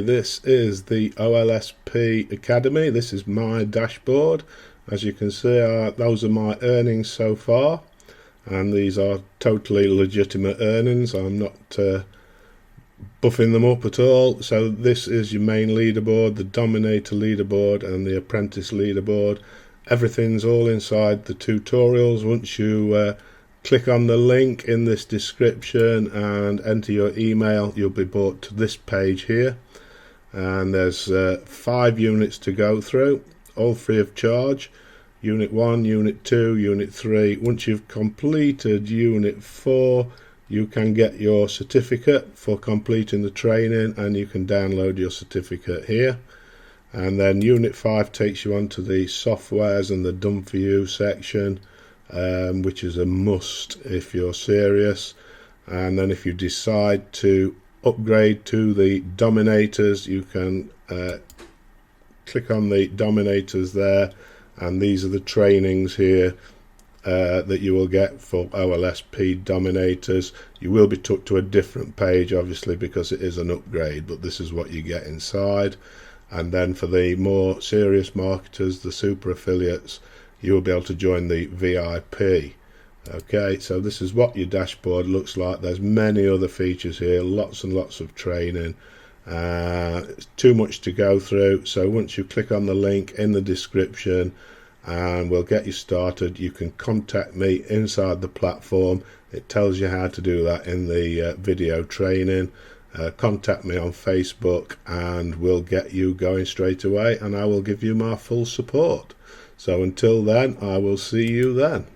This is the OLSP Academy. This is my dashboard. As you can see, those are my earnings so far, and these are totally legitimate earnings. I'm not buffing them up at all. So this is your main leaderboard, the Dominator leaderboard and the Apprentice leaderboard. Everything's all inside the tutorials. Once you click on the link in this description and enter your email, you'll be brought to this page here, and there's 5 units to go through, all free of charge. Unit 1, Unit 2, Unit 3. Once you've completed Unit 4, you can get your certificate for completing the training, and you can download your certificate here. And then Unit 5 takes you on to the softwares and the done for you section, which is a must if you're serious. And then if you decide to upgrade to the Dominators, you can click on the Dominators there, and these are the trainings here that you will get for OLSP Dominators. You will be took to a different page, obviously, because it is an upgrade, but this is what you get inside. And then for the more serious marketers, the super affiliates, you will be able to join the VIP. Okay, so this is what your dashboard looks like. There's many other features here, lots and lots of training. It's too much to go through, so once you click on the link in the description, and we'll get you started. You can contact me inside the platform. It tells you how to do that in the video training. Contact me on Facebook and we'll get you going straight away, and I will give you my full support. So until then, I will see you then.